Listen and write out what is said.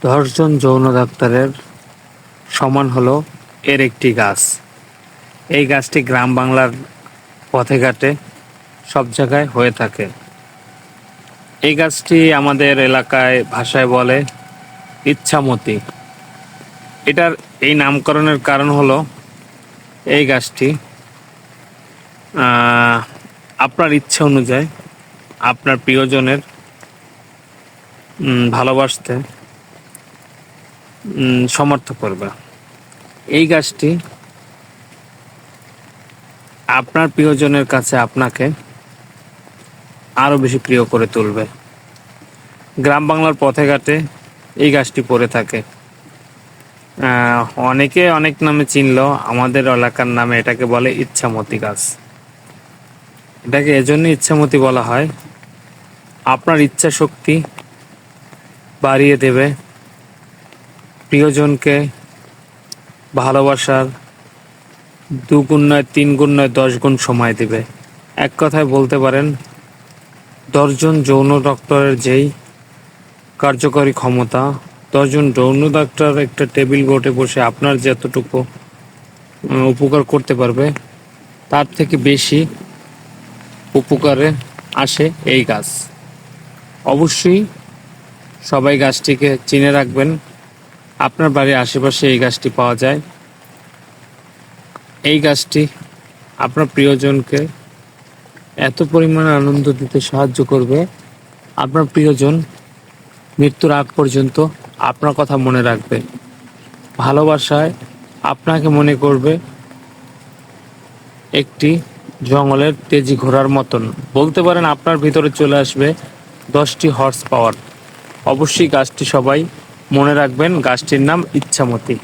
১০ জন যৌন ডাক্তারের সমান হলো এর একটি গাছ। এই গাছটি গ্রাম বাংলার পথে ঘাটে সব জায়গায় হয়ে থাকে। এই গাছটি আমাদের এলাকায় ভাষায় বলে ইচ্ছামতি। এটার এই নামকরণের কারণ হলো এই গাছটি আপনার ইচ্ছা অনুযায়ী আপনার প্রিয়জনের ভালোবাসতে সমর্থ করবে। এই গাছটি আপনার প্রিয়জনের কাছে আপনাকে আরও বেশি প্রিয় করে তুলবে। গ্রাম বাংলার পথে ঘাটে এই গাছটি পড়ে থাকে। অনেকে অনেক নামে চিনলেও আমাদের এলাকার নামে এটাকে বলে ইচ্ছামতি গাছ। এটাকে এজন্য ইচ্ছামতি বলা হয়, আপনার ইচ্ছা শক্তি বাড়িয়ে দেবে, প্রিয়জনকে ভালোবাসার 2 গুণ নয় 3 গুণ নয় 10 গুণ সময় দেবে। এক কথায় বলতে পারেন 10 জন যৌন ডক্টরের যেই কার্যকরী ক্ষমতা, 10 জন যৌন ডাক্তার একটা টেবিল গোটে বসে আপনার যতটুকু উপকার করতে পারবে তার থেকে বেশি উপকারে আসে এই গাছ। অবশ্যই সবাই গাছটিকে চিনে রাখবেন। আপনার বাড়ির আশেপাশে এই গাছটি পাওয়া যায়। এই গাছটি আপনার প্রিয়জনকে এত পরিমাণে আনন্দ দিতে সাহায্য করবে, আপনার প্রিয়জন মৃত্যুর আগ পর্যন্ত আপনার কথা মনে রাখবে, ভালোবাসায় আপনাকে মনে করবে একটি জঙ্গলের তেজি ঘোড়ার মতন। বলতে পারেন আপনার ভিতরে চলে আসবে 10টি হর্স পাওয়ার। অবশ্যই গাছটি সবাই মনে রাখবেন। গাছটির নাম ইচ্ছামতি।